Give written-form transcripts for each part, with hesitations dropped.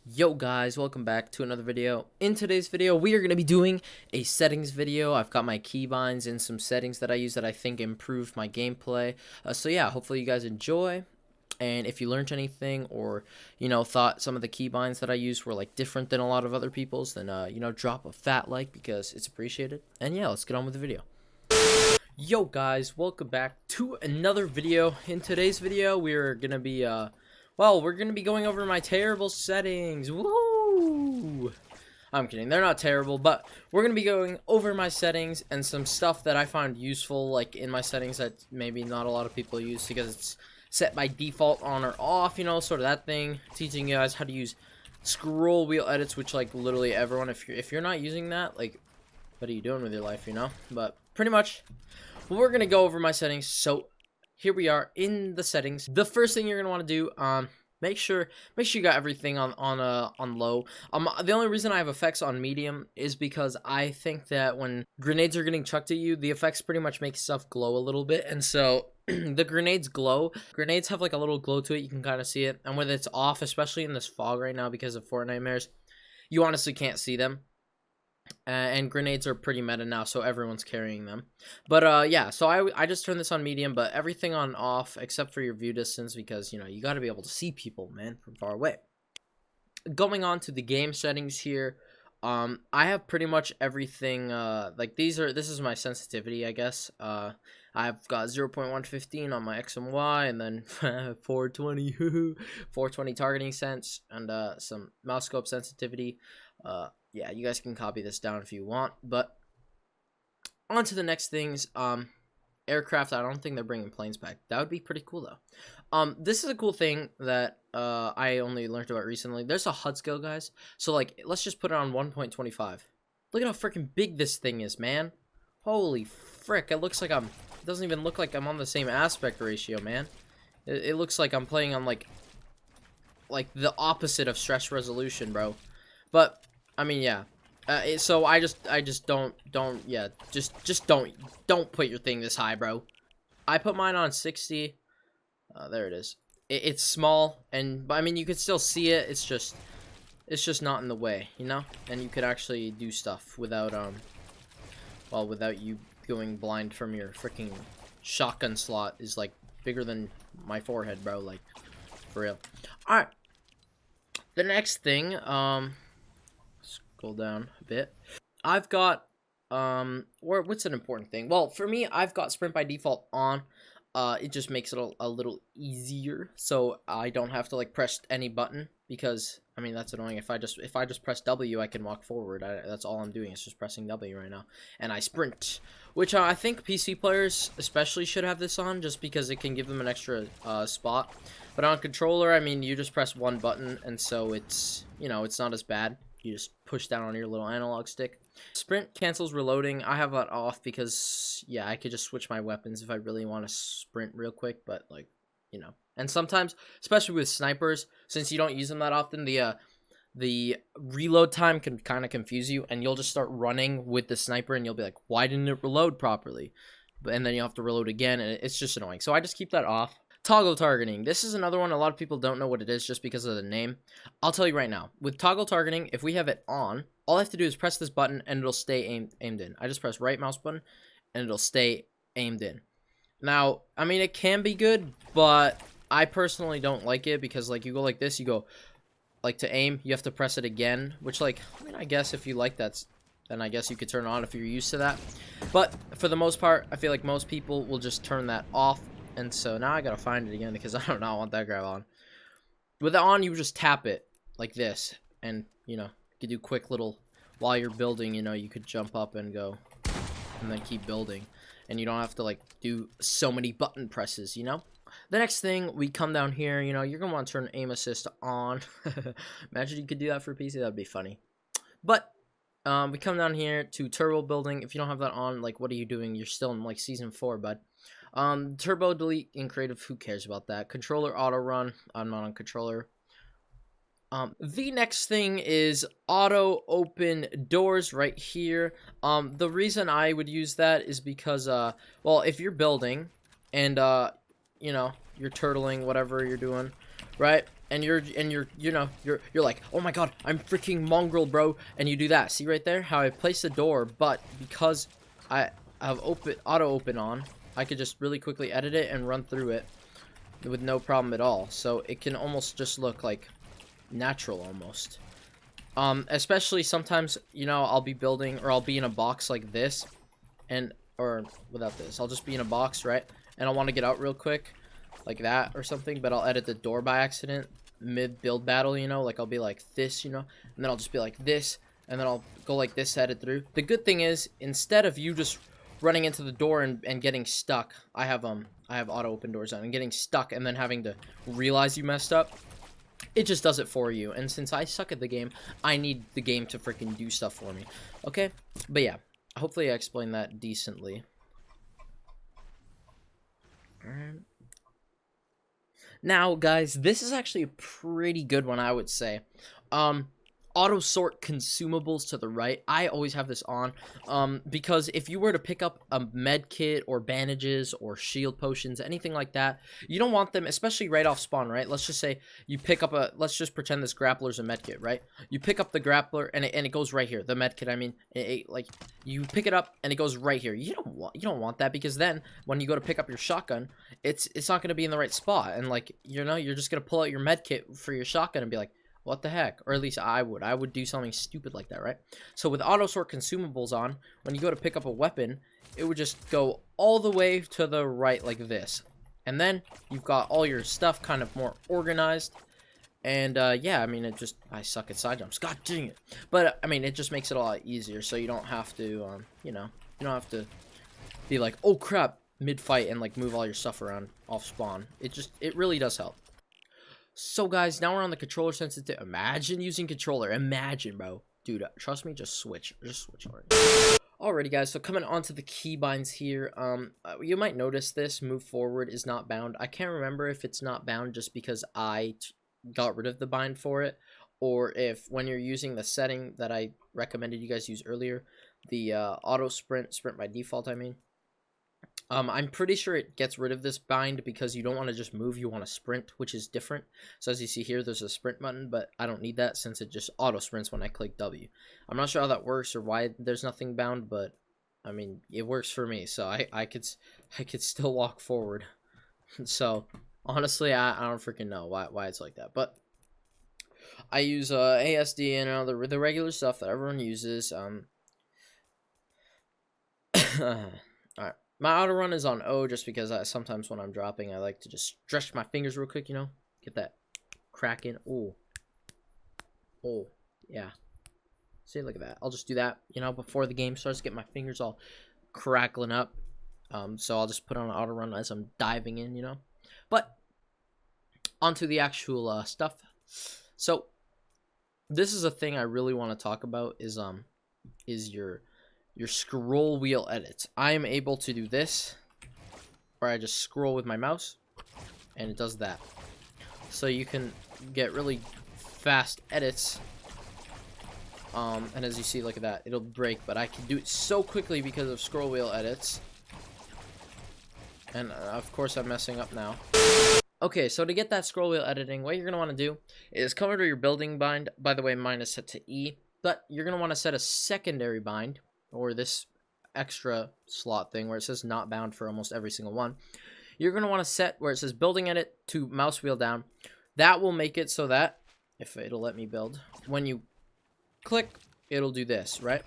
Yo guys, welcome back to another video. In today's video, we are going to be doing a settings video. I've got my keybinds and some settings that I use that I think improve my gameplay. So yeah, hopefully you guys enjoy. And if you learned anything or, thought some of the keybinds that I used were like different than a lot of other people's, then, drop a fat like because it's appreciated. And yeah, let's get on with the video. Yo guys, welcome back to another video. In today's video, we're going to be, we're going to be going over my terrible settings. Woo! I'm kidding. They're not terrible, but we're going to be going over my settings and some stuff that I find useful, like in my settings that maybe not a lot of people use because it's set by default on or off, sort of that thing. Teaching you guys how to use scroll wheel edits, which, like, literally everyone, if you're not using that, like, what are you doing with your life, But pretty much, we're going to go over my settings, so here we are in the settings. The first thing you're gonna want to do, make sure you got everything on low. The only reason I have effects on medium is because I think that when grenades are getting chucked at you, the effects pretty much make stuff glow a little bit, and so the grenades glow. Grenades have like a little glow to it. You can kind of see it, and when it's off, especially in this fog right now because of Fortnite mirrors, you honestly can't see them. And grenades are pretty meta now, so everyone's carrying them. But yeah, so I just turned this on medium, but everything on off except for your view distance because you got to be able to see people, man, from far away. Going on to the game settings here, I have pretty much everything. Like this is my sensitivity, I guess. I've got 0.115 on my X and Y, and then 420 420 targeting sense, and some mouse scope sensitivity. Yeah, you guys can copy this down if you want, but on to the next things. Aircraft, I don't think they're bringing planes back. That would be pretty cool, though. This is a cool thing that I only learned about recently. There's a HUD scale, guys. So, like, let's just put it on 1.25. Look at how freaking big this thing is, man. Holy frick, it looks like it doesn't even look like I'm on the same aspect ratio, man. It looks like I'm playing on, like the opposite of stress resolution, bro. But I mean, yeah. So I just don't put your thing this high, bro. I put mine on 60. There it is. It's small, but I mean, you could still see it. It's just not in the way, And you could actually do stuff without without you going blind from your freaking shotgun slot is like bigger than my forehead, bro. Like, for real. All right. The next thing, scroll down a bit. I've got what's an important thing? Well, for me, I've got sprint by default on. It just makes it a little easier, so I don't have to like press any button because I mean that's annoying. If I just press W, I can walk forward. That's all I'm doing is just pressing W right now, and I sprint, which I think PC players especially should have this on just because it can give them an extra spot. But on controller, I mean, you just press one button, and so it's it's not as bad. You just push down on your little analog stick. Sprint cancels reloading. I have that off because, yeah, I could just switch my weapons if I really want to sprint real quick. But, like, And sometimes, especially with snipers, since you don't use them that often, the reload time can kind of confuse you. And you'll just start running with the sniper and you'll be like, why didn't it reload properly? And then you have to reload again. And it's just annoying. So I just keep that off. Toggle targeting. This is another one. A lot of people don't know what it is just because of the name. I'll tell you right now. With toggle targeting, if we have it on, all I have to do is press this button and it'll stay aimed in. I just press right mouse button and it'll stay aimed in. Now, I mean, it can be good, but I personally don't like it because, like, you go like this, you go, like, to aim, you have to press it again, which, like, I mean, I guess if you like that, then I guess you could turn it on if you're used to that. But for the most part, I feel like most people will just turn that off. And so now I gotta find it again because I do not want that grab on. With it on, you just tap it like this. And, you could do quick little, while you're building, you could jump up and go. And then keep building. And you don't have to, like, do so many button presses, The next thing, we come down here, you're gonna want to turn aim assist on. Imagine you could do that for PC, that'd be funny. But, we come down here to turbo building. If you don't have that on, like, what are you doing? You're still in, like, season 4, bud. Turbo delete in creative, who cares about that? Controller auto run, I'm not on controller. The next thing is auto open doors right here. The reason I would use that is because, well, if you're building and, you're turtling, whatever you're doing, right? and you're like, oh my god, I'm freaking mongrel, bro, and you do that. See right there how I placed the door, but because I have auto open on, I could just really quickly edit it and run through it with no problem at all. So it can almost just look like natural almost. Especially sometimes, you know, I'll be building, or I'll be in a box like this, or without this, I'll just be in a box, right? And I want to get out real quick, like that or something, but I'll edit the door by accident mid build battle, you know, like I'll be like this, you know, and then I'll just be like this, and then I'll go like this, edit through. The good thing is, instead of you just running into the door and getting stuck, I have auto open doors on, and getting stuck and then having to realize you messed up, it just does it for you. And since I suck at the game, I need the game to freaking do stuff for me. Okay? But yeah, hopefully I explained that decently. Alright. Now, guys, this is actually a pretty good one, I would say. Auto sort consumables to the right. I always have this on because if you were to pick up a med kit or bandages or shield potions, anything like that, you don't want them, especially right off spawn, right? Let's just say you pick up let's just pretend this grappler's a med kit, right? You pick up the grappler and it goes right here. The med kit, I mean, like you pick it up and it goes right here. You don't want that, because then when you go to pick up your shotgun, it's not going to be in the right spot, and like, you know, you're just going to pull out your med kit for your shotgun and be like, what the heck? Or at least I would do something stupid like that, right? So with auto sort consumables on, when you go to pick up a weapon, it would just go all the way to the right like this. And then you've got all your stuff kind of more organized. And yeah, I mean, I suck at side jumps. God dang it. But I mean, it just makes it a lot easier, so you don't have to, you know, you don't have to be like, oh crap, mid-fight and like move all your stuff around off spawn. It really does help. So guys, now we're on the controller sensitive. Imagine using controller. Imagine, bro. Dude, trust me, just switch already. Alrighty guys, so coming on to the keybinds here. You might notice this move forward is not bound. I can't remember if it's not bound just because I got rid of the bind for it, or if when you're using the setting that I recommended you guys use earlier, the auto sprint by default, I mean. I'm pretty sure it gets rid of this bind because you don't want to just move, you want to sprint, which is different. So as you see here, there's a sprint button, but I don't need that since it just auto sprints when I click W. I'm not sure how that works or why there's nothing bound, but I mean, it works for me, so I could still walk forward. So honestly, I don't freaking know why it's like that, but I use ASD and all the regular stuff that everyone uses. Alright. My Autorun is on O just because sometimes when I'm dropping, I like to just stretch my fingers real quick, you know? Get that crack in. Oh. Oh. Yeah. See, look at that. I'll just do that, you know, before the game starts, get my fingers all crackling up. So I'll just put on an Autorun as I'm diving in, you know? But, onto the actual stuff. So, this is a thing I really want to talk about is your scroll wheel edits. I am able to do this, where I just scroll with my mouse, and it does that. So you can get really fast edits, and as you see, look at that, it'll break, but I can do it so quickly because of scroll wheel edits. And of course I'm messing up now. Okay, so to get that scroll wheel editing, what you're going to want to do is come over to your building bind. By the way, mine is set to E, but you're going to want to set a secondary bind, or this extra slot thing where it says not bound for almost every single one. You're going to want to set where it says building edit to mouse wheel down. That will make it so that, if it'll let me build, when you click, it'll do this, right?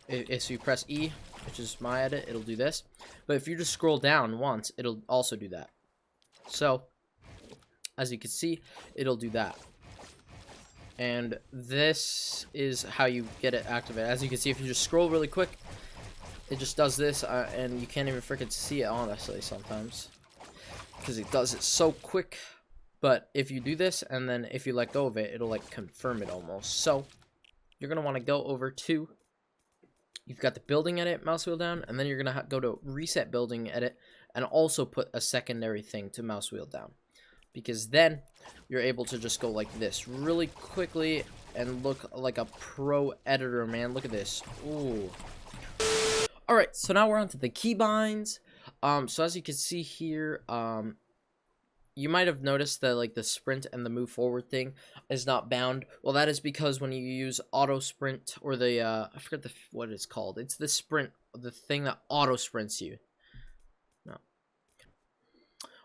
If you press E, which is my edit, it'll do this. But if you just scroll down once, it'll also do that. So, as you can see, it'll do that. And this is how you get it activated. As you can see, if you just scroll really quick, it just does this, and you can't even freaking see it, honestly, sometimes, because it does it so quick. But if you do this, and then if you let go of it, it'll like confirm it almost. So you're gonna want to go over to, you've got the building edit, mouse wheel down, and then you're gonna go to reset building edit, and also put a secondary thing to mouse wheel down. Because then you're able to just go like this really quickly and look like a pro editor, man. Look at this. Ooh. Alright, so now we're on to the keybinds. So as you can see here, you might have noticed that like the sprint and the move forward thing is not bound. Well, that is because when you use auto sprint, or the I forget what it's called. It's the sprint, the thing that auto sprints you. No.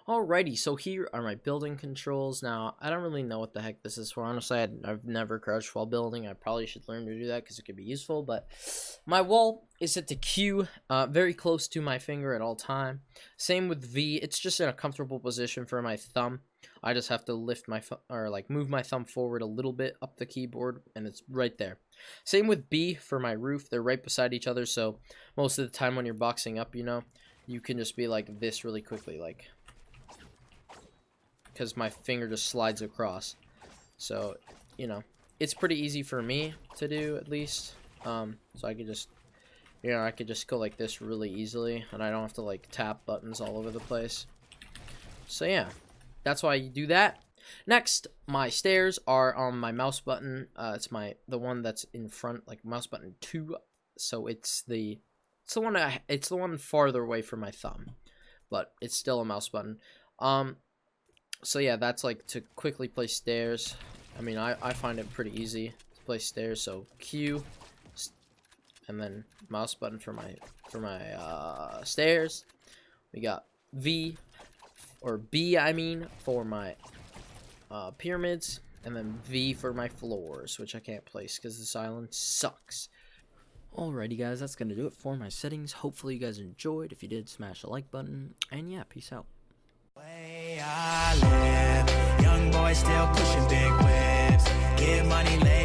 Alrighty, so here are my building controls. Now, I don't really know what the heck this is for. Honestly, I've never crouched while building. I probably should learn to do that because it could be useful. But my wall is set to Q, very close to my finger at all time. Same with V. It's just in a comfortable position for my thumb. I just have to lift my or like move my thumb forward a little bit up the keyboard, and it's right there. Same with B for my roof. They're right beside each other, so most of the time when you're boxing up, you know, you can just be like this really quickly, like, because my finger just slides across. So, you know, it's pretty easy for me to do, at least. So I could just, you know, I could just go like this really easily, and I don't have to like tap buttons all over the place. So yeah, that's why you do that. Next, my stairs are on my mouse button. It's the one that's in front, like mouse button 2. So it's the one farther away from my thumb, but it's still a mouse button. So yeah, that's like to quickly place stairs. I mean, I find it pretty easy to place stairs. So Q, and then mouse button for my stairs. We got V, or B, I mean, for my pyramids, and then V for my floors, which I can't place because this island sucks. Alrighty guys, that's gonna do it for my settings. Hopefully you guys enjoyed. If you did, smash the like button, and yeah, peace out. Way I live, young boy still pushing big whips, get money later.